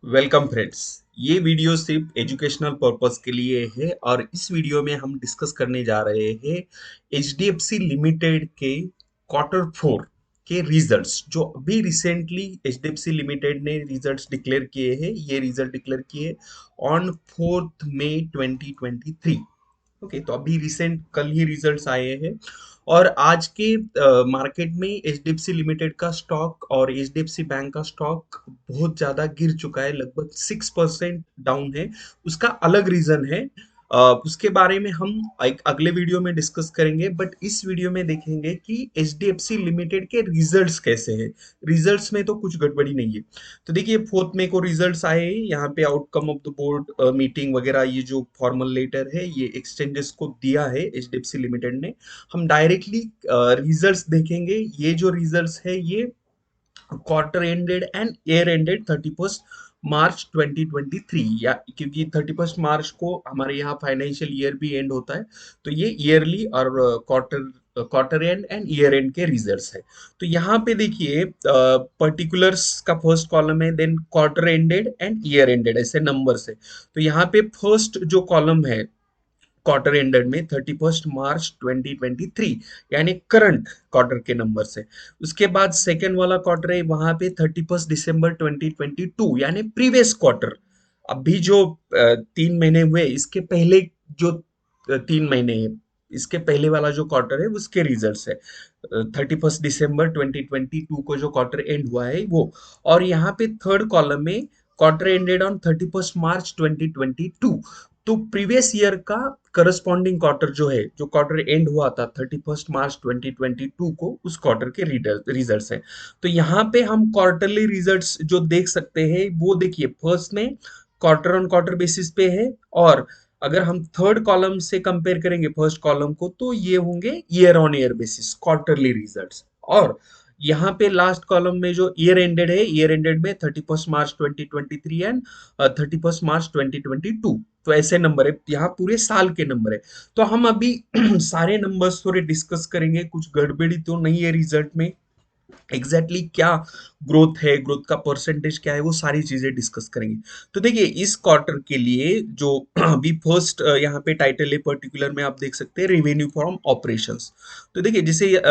Welcome friends. ये video सिर्फ educational purpose के लिए है और इस वीडियो में हम डिस्कस करने जा रहे हैं एचडीएफसी लिमिटेड के क्वार्टर 4 के रिजल्ट्स जो अभी रिसेंटली एचडीएफसी लिमिटेड ने रिजल्ट्स डिक्लेयर किए हैं। ये रिजल्ट डिक्लेयर किए ऑन 4 मई 2023। ओके, तो अभी रिसेंट कल ही रिजल्ट्स आए हैं और आज के मार्केट में एचडीएफसी लिमिटेड का स्टॉक और एचडीएफसी बैंक का स्टॉक बहुत ज्यादा गिर चुका है, लगभग 6% डाउन है। उसका अलग रीजन है। उसके बारे में हम एक अगले वीडियो में डिस्कस करेंगे, बट इस वीडियो में देखेंगे कि एचडीएफसी लिमिटेड के रिजल्ट्स कैसे हैं। रिजल्ट्स में तो कुछ गड़बड़ी नहीं है। तो देखिए 4 मई को रिजल्ट्स आए। यहाँ पे outcome of the board meeting वगैरह, ये जो फॉर्मल लेटर है ये एक्सचेंजेस को दिया है एचडीएफसी लिमिटेड ने। हम डायरेक्टली रिजल्ट्स देखेंगे। ये जो रिजल्ट्स है ये quarter ended and year ended 31 मार्च 2023, या क्योंकि 31 मार्च को हमारे यहाँ फाइनेंशियल ईयर भी एंड होता है। तो ये ईयरली और quarter end and year end के रिजल्ट्स है। तो यहाँ पे देखिए पर्टिकुलर्स का फर्स्ट कॉलम है, then quarter ended and year ended ऐसे नंबर्स है। तो यहाँ पे फर्स्ट जो कॉलम है क्वार्टर एंडेड में 31 मार्च 2023, यानी करंट क्वार्टर के नंबर से। उसके बाद सेकेंड वाला क्वार्टर है, वहां पे 31 दिसंबर 2022, यानी प्रीवियस क्वार्टर। अभी जो 3 महीने हुए इसके पहले जो 3 महीने है, इसके पहले वाला जो क्वार्टर है उसके रिजल्ट्स है। 31 दिसंबर 2022 को जो क्वार्टर एंड हुआ है वो। और यहाँ पे थर्ड कॉलम में क्वार्टर एंडेड ऑन 31 मार्च 2022। तो प्रीवियस ईयर का करस्पॉन्डिंग क्वार्टर जो है, जो क्वार्टर एंड हुआ था 31 मार्च 2022 को, उस क्वार्टर के रिजल्ट्स है। तो यहाँ पे हम क्वार्टरली रिजल्ट्स जो देख सकते हैं वो देखिए, फर्स्ट में क्वार्टर ऑन क्वार्टर बेसिस पे है। और अगर हम थर्ड कॉलम से कंपेयर करेंगे फर्स्ट कॉलम को, तो ये होंगे year on year basis quarterly results. और यहाँ पे लास्ट कॉलम में जो ईयर एंडेड है, ईयर एंडेड में 31 मार्च 2023 एंड 31 मार्च 2022। तो ऐसे नंबर है, यहाँ पूरे साल के नंबर है। तो हम अभी सारे नंबर्स थोड़े डिस्कस करेंगे, कुछ गड़बड़ी तो नहीं है रिजल्ट में। एग्जैक्टली क्या ग्रोथ है, ग्रोथ का परसेंटेज क्या है, वो सारी चीजें डिस्कस करेंगे। तो देखिए इस क्वार्टर के लिए जो अभी फर्स्ट यहाँ पे टाइटल है पर्टिकुलर में, आप देख सकते हैं रेवेन्यू फ्रॉम ऑपरेशंस। तो देखिए जिसे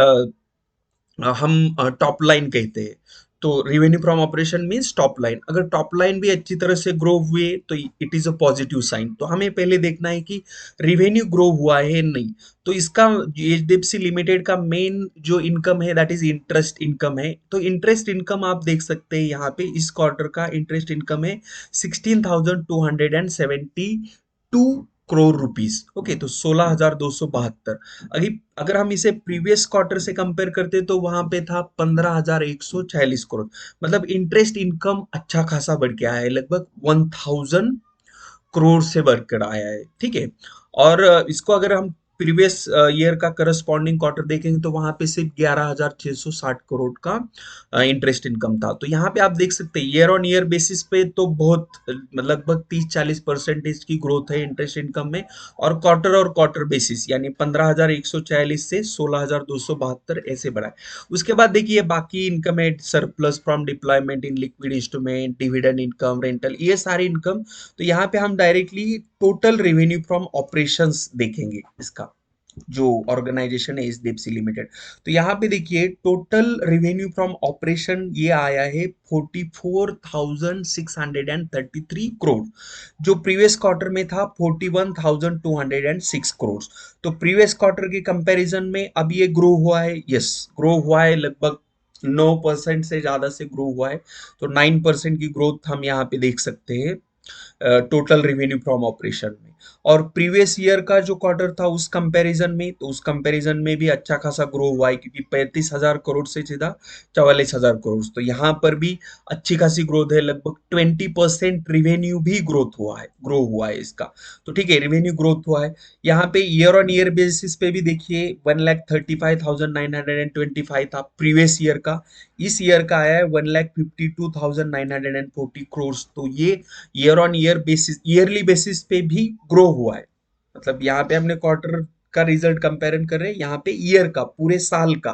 हम टॉप लाइन कहते हैं। तो revenue from operation means top line. अगर टॉप लाइन भी अच्छी तरह से ग्रो हुए तो it is a positive sign. तो हमें पहले देखना है कि रेवेन्यू ग्रो हुआ है नहीं। तो इसका एचडीएफसी लिमिटेड का मेन जो इनकम है दैट इज इंटरेस्ट इनकम है। तो इंटरेस्ट इनकम आप देख सकते हैं यहाँ पे, इस क्वार्टर का इंटरेस्ट इनकम है 16,272 करोड़ रुपीज। ओके, तो 16,272। अभी अगर हम इसे प्रीवियस क्वार्टर से कंपेयर करते तो वहां पे था 15,146 करोड़। मतलब इंटरेस्ट इनकम अच्छा खासा बढ़ के आया है, लगभग 1,000 करोड़ से बढ़कर आया है। ठीक है। और इसको अगर हम प्रीवियस ईयर का करस्पॉन्डिंग क्वार्टर देखेंगे तो वहां पे सिर्फ 11,660 करोड़ का इंटरेस्ट इनकम था। तो यहाँ पे आप देख सकते हैं ईयर ऑन ईयर बेसिस पे तो बहुत लगभग 30-40% की ग्रोथ है इंटरेस्ट इनकम में। और क्वार्टर बेसिस यानी 15,146 से 16,272 ऐसे बढ़ा है। उसके बाद देखिए बाकी इनकम है, surplus from deployment in liquid instrument, dividend income, rental, ये सारे इनकम। तो यहाँ पे हम directly total revenue from operations देखेंगे इसका, जो ऑर्गेनाइजेशन है एचडीएफसी लिमिटेड। तो यहाँ पे देखिए टोटल रेवेन्यू फ्रॉम ऑपरेशन ये आया है 44,633 करोड़, जो प्रीवियस क्वार्टर में था 41,206 करोड़। तो प्रीवियस क्वार्टर के कंपैरिजन में अब ये ग्रो हुआ है। यस, ग्रो हुआ है, लगभग 9% से ज्यादा से ग्रो हुआ है। तो 9% की ग्रोथ हम यहाँ पे देख सकते हैं टोटल रेवेन्यू फ्रॉम ऑपरेशन में। और प्रीवियस ईयर का जो क्वार्टर था उस कंपैरिजन में, तो उस कंपैरिजन में भी अच्छा खासा ग्रो हुआ है, क्योंकि 35,000 करोड़ से सीधा 44,000 करोड़। तो यहाँ पर भी अच्छी खासी ग्रोथ है, लगभग 20% रिवेन्यू भी ग्रो हुआ है इसका। तो ठीक है, रिवेन्यू ग्रोथ हुआ है। यहाँ पे ईयर ऑन ईयर बेसिस पे भी देखिए 1,35,925 था प्रीवियस ईयर का। इस ईयर का आया है 1,52,940 करोड़। तो ये year on year basis, yearly basis पे भी ग्रो हुआ है। मतलब यहाँ पे हमने क्वार्टर का रिजल्ट कंपेरिजन कर रहे हैं, यहाँ पे ईयर का, पूरे साल का।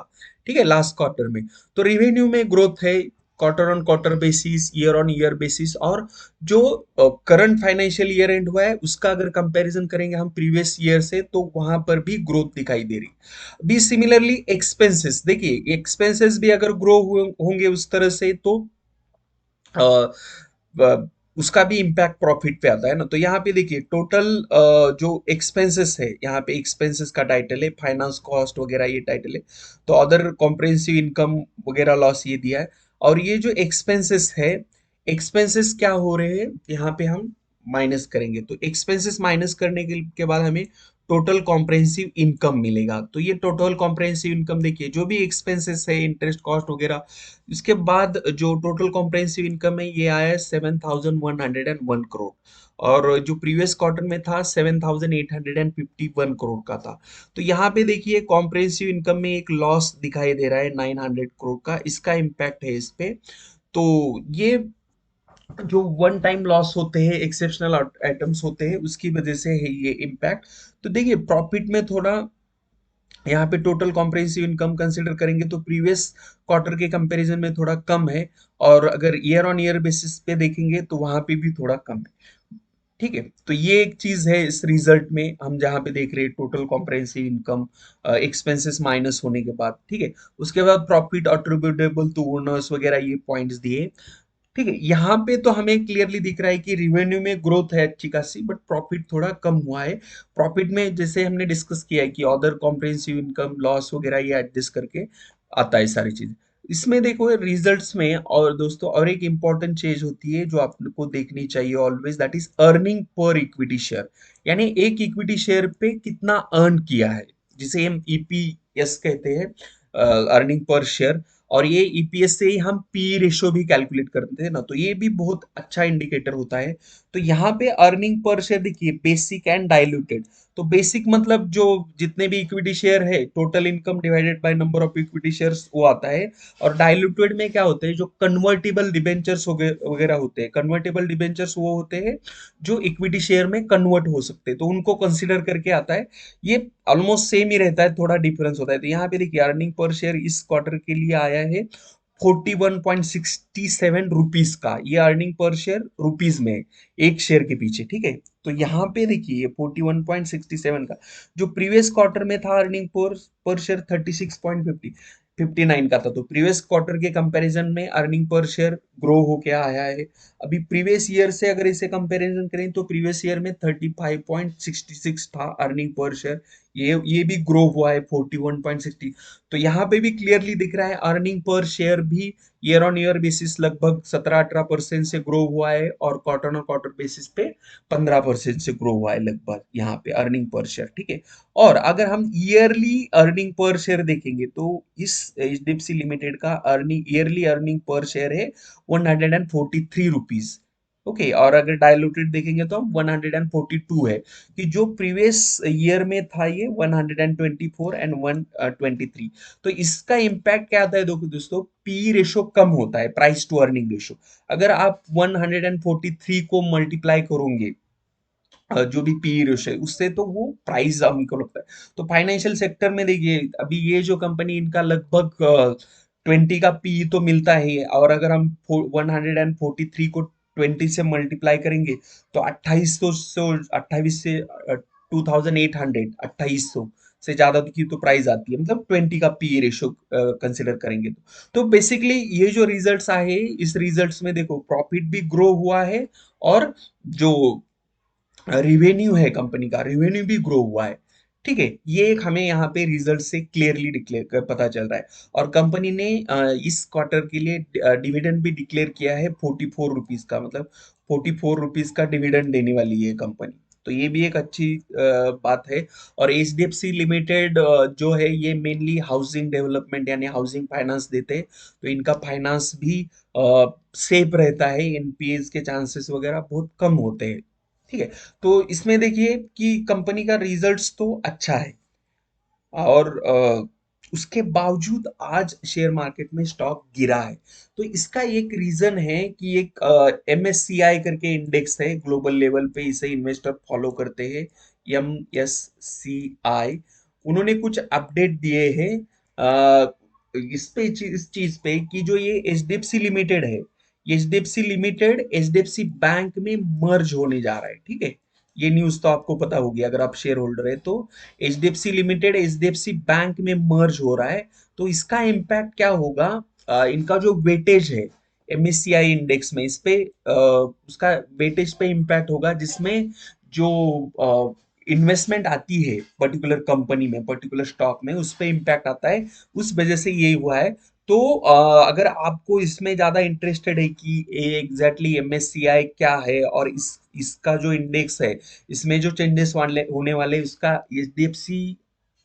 ठीक है, लास्ट क्वार्टर में। तो रिवेन्यू में ग्रोथ है, quarter on quarter basis, year on year basis, और जो करंट फाइनेंशियल ईयर एंड हुआ है उसका अगर कंपैरिजन करेंगे हम प्रीवियस ईयर से, तो वहां पर भी ग्रोथ दिखाई दे रही। भी सिमिलरली एक्सपेंसेस देखिए, एक्सपेंसेस भी अगर ग्रो होंगे उस तरह से, तो अ, ब- उसका भी इम्पैक्ट प्रॉफिट पे आता है ना। तो यहाँ पे देखिए टोटल जो एक्सपेंसेस है, यहाँ पे एक्सपेंसेस का टाइटल है फाइनेंस कॉस्ट वगैरह, ये टाइटल है। तो अदर कॉम्प्रिहेंसिव इनकम वगैरह लॉस ये दिया है। और ये जो एक्सपेंसेस है, एक्सपेंसेस क्या हो रहे हैं यहाँ पे हम माइनस करेंगे, तो एक्सपेंसेस माइनस करने के बाद हमें टोटल कॉम्प्रिहेंसिव इनकम मिलेगा। तो ये टोटल कॉम्प्रिहेंसिव इनकम देखिए, जो भी एक्सपेंसेस है, इंटरेस्ट कॉस्ट वगैरह, इसके बाद जो टोटल कॉम्प्रिहेंसिव इनकम है ये आया है 7,101 करोड़, और जो प्रीवियस क्वार्टर में था 7,851 करोड़ का था। तो यहाँ पे देखिए कॉम्प्रिहेंसिव इनकम में एक लॉस दिखाई दे रहा है 900 करोड़ का, इसका इम्पैक्ट है इस पे। तो ये जो वन टाइम लॉस होते हैं, एक्सेप्शनल आइटम्स होते हैं, उसकी वजह से है ये इम्पैक्ट। तो देखिए प्रॉफिट में थोड़ा यहाँ पे टोटल कॉम्प्रिहेंसिव इनकम कंसीडर करेंगे तो प्रीवियस क्वार्टर के कंपैरिजन में थोड़ा कम है, और अगर ईयर ऑन ईयर बेसिस पे देखेंगे तो वहां पे भी थोड़ा कम है। ठीक है, तो ये एक चीज है इस रिजल्ट में, हम जहाँ पे देख रहे हैं total comprehensive income expenses minus होने के बाद। ठीक है, उसके बाद प्रॉफिट अट्रिब्यूटेबल टू ओनर्स वगैरह ये पॉइंट्स दिए। ठीक है, यहाँ पे तो हमें क्लियरली दिख रहा है कि रिवेन्यू में ग्रोथ है अच्छी खासी, बट प्रॉफिट थोड़ा कम हुआ है। प्रॉफिट में जैसे हमने डिस्कस किया है कि अदर कॉम्प्रिहेंसिव इनकम लॉस वगैरह ये एडजस्ट करके आता है सारी चीज। इसमें देखो रिजल्ट्स में, और दोस्तों और एक इंपॉर्टेंट चीज होती है जो आपको देखनी चाहिए always, that is earning per equity share. यानी एक इक्विटी शेयर पे कितना अर्न किया है, जिसे हम ईपीएस कहते हैं, अर्निंग पर शेयर। और ये ईपीएस से ही हम पी रेशो भी कैलकुलेट करते हैं ना, तो ये भी बहुत अच्छा इंडिकेटर होता है। तो यहाँ पे अर्निंग पर शेयर देखिए, बेसिक एंड डाइल्यूटेड। तो बेसिक मतलब जो जितने भी इक्विटी शेयर है, total income divided by number of equity shares, वो आता है। और डाइल्यूटेड में क्या होते हैं, जो कन्वर्टेबल डिबेंचर्स वगैरह होते हैं, कन्वर्टेबल डिबेंचर्स वो होते हैं जो इक्विटी शेयर में कन्वर्ट हो सकते हैं, तो उनको कंसिडर करके आता है। ये ऑलमोस्ट सेम ही रहता है, थोड़ा डिफरेंस होता है। तो यहाँ पे देखिए अर्निंग पर शेयर इस क्वार्टर के लिए आया है 41.67 रुपीज का। ये अर्निंग पर शेयर रुपीज में है, एक शेयर के पीछे। ठीक है, तो यहाँ पे देखिए ये 41.67 का, जो प्रीवियस क्वार्टर में था अर्निंग पर शेयर 36.59 का था। तो प्रीवियस क्वार्टर के कंपैरिजन में अर्निंग पर शेयर ग्रो होके आया है। अभी प्रीवियस ईयर से अगर इसे कंपैरिजन करें तो प्रीवियस ईयर में 35.66 था अर्निंग पर शेयर, ये भी ग्रो हुआ है 41.60। तो यहाँ पे भी क्लियरली दिख रहा है अर्निंग पर शेयर भी ईयर ऑन ईयर बेसिस लगभग 17-18% से ग्रो हुआ है, और क्वार्टर ऑन क्वार्टर बेसिस पे 15% से ग्रो हुआ है लगभग यहाँ पे अर्निंग पर शेयर। ठीक है, और अगर हम ईयरली अर्निंग पर शेयर देखेंगे तो इस एचडीएफसी लिमिटेड का earning yearly earning per share है 143 रुपीज। ओके, और अगर डायलूटेड देखेंगे तो 142 है, कि जो प्रीवियस ईयर में था ये 124 एंड 123। तो इसका इम्पैक्ट क्या आता है, देखो दोस्तों, पी रेशो कम होता है, प्राइस टू अर्निंग रेशो। अगर आप 143 को मल्टीप्लाई करोगे जो भी पी रेशो है उससे, तो वो प्राइस हमको लगता है। तो फाइनेंशियल सेक्टर में देखिए अभी ये जो कंपनी, इनका लगभग 20 का पी तो मिलता है, और अगर हम 143 को 20 से मल्टीप्लाई करेंगे तो 2800 2800 से ज्यादा की तो प्राइस आती है, मतलब 20 का पी रेशो कंसिडर करेंगे तो बेसिकली ये जो रिजल्ट्स आए, इस रिजल्ट्स में देखो प्रॉफिट भी ग्रो हुआ है, और जो रिवेन्यू है कंपनी का, रिवेन्यू भी ग्रो हुआ है। ठीक है, ये एक हमें यहाँ पे रिजल्ट से क्लियरली डिक्लेयर कर पता चल रहा है। और कंपनी ने इस क्वार्टर के लिए डिविडेंड भी डिक्लेयर किया है 44 रुपीज का, मतलब 44 रुपीज का डिविडेंड देने वाली है कंपनी। तो ये भी एक अच्छी बात है। और एचडीएफसी लिमिटेड जो है ये मेनली हाउसिंग डेवलपमेंट यानी हाउसिंग फाइनेंस देते हैं, तो इनका फाइनेंस भी सेफ रहता है, एनपीएस के चांसेस वगैरह बहुत कम होते हैं। ठीक है, तो इसमें देखिए कि कंपनी का रिजल्ट्स तो अच्छा है, और उसके बावजूद आज शेयर मार्केट में स्टॉक गिरा है। तो इसका एक रीजन है कि एक एमएससीआई करके इंडेक्स है ग्लोबल लेवल पे, इसे इन्वेस्टर फॉलो करते हैं, एमएससीआई। उन्होंने कुछ अपडेट दिए हैं इस चीज पे कि जो ये एचडीएफसी लिमिटेड है, ये एचडीएफसी लिमिटेड एचडीएफसी बैंक में मर्ज होने जा रहा है, ठीक है। ये न्यूज तो आपको पता होगी अगर आप शेयर होल्डर है तो। एचडीएफसी लिमिटेड एचडीएफसी बैंक में मर्ज हो रहा है, तो इसका इम्पैक्ट क्या होगा? इनका जो वेटेज है एमएससीआई इंडेक्स में, इस पे उसका वेटेज पे इम्पैक्ट होगा, जिसमें जो इन्वेस्टमेंट आती है पर्टिकुलर कंपनी में, पर्टिकुलर स्टॉक में, उस पे इम्पैक्ट आता है। उस वजह से ये हुआ है। तो अगर आपको इसमें ज्यादा इंटरेस्टेड है कि एग्जैक्टली एमएससीआई क्या है और इस इसका जो इंडेक्स है, इसमें जो चेंजेस वाले होने वाले, उसका HDFC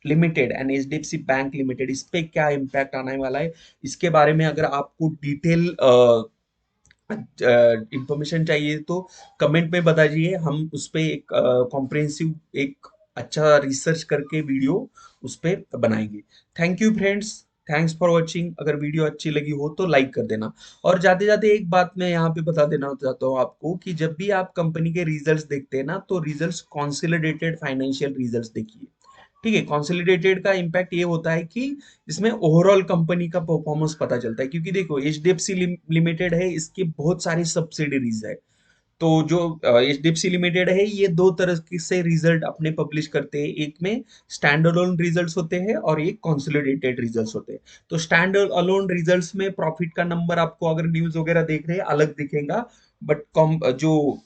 limited and HDFC bank limited, इस पे क्या इम्पैक्ट आने वाला है, इसके बारे में अगर आपको डिटेल इंफॉर्मेशन चाहिए तो कमेंट में बताइए, हम उस पे एक कॉम्प्रिहेंसिव, एक अच्छा रिसर्च करके वीडियो उस पे बनाएंगे। Thank you friends, thanks for watching. अगर वीडियो अच्छी लगी हो तो लाइक कर देना। और जाते जाते एक बात मैं यहाँ पे बता देना चाहता हूँ आपको कि जब भी आप कंपनी के रिजल्ट्स देखते हैं ना, तो रिजल्ट्स कॉन्सोलिडेटेड फाइनेंशियल रिजल्ट्स देखिए, ठीक है। कंसोलिडेटेड का इम्पैक्ट ये होता है कि इसमें ओवरऑल कंपनी का परफॉर्मेंस पता चलता है, क्योंकि देखो एचडीएफसी लिमिटेड है, इसके बहुत सारी सब्सिडरीज है। तो जो एचडीएफसी लिमिटेड है, ये दो तरह से रिजल्ट अपने पब्लिश करते हैं, एक में स्टैंड अलोन रिजल्ट्स होते हैं और एक कंसोलिडेटेड रिजल्ट्स होते हैं। तो स्टैंड अलोन रिजल्ट्स में प्रॉफिट का नंबर आपको अगर न्यूज वगैरह देख रहे हैं अलग दिखेगा, बट जो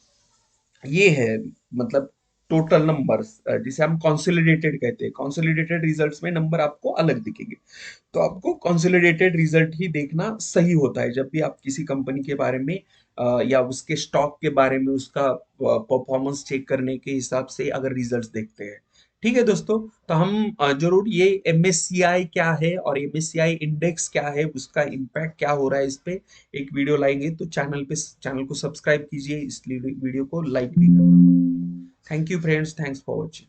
ये है, मतलब टोटल नंबर्स जिसे हम कंसोलिडेटेड कहते हैं, कंसोलिडेटेड रिजल्ट्स में नंबर आपको अलग दिखेंगे। तो आपको कंसोलिडेटेड रिजल्ट ही देखना सही होता है जब भी आप किसी कंपनी के बारे में या उसके स्टॉक के बारे में उसका परफॉर्मेंस चेक करने के हिसाब से अगर रिजल्ट्स देखते हैं। ठीक है दोस्तों, तो हम जरूर ये एमएससीआई क्या है और एमएससीआई इंडेक्स क्या है, उसका इम्पैक्ट क्या हो रहा है, इस पे एक वीडियो लाएंगे। तो चैनल को सब्सक्राइब कीजिए, इस वीडियो को लाइक भी करना। Thank you friends, thanks for watching.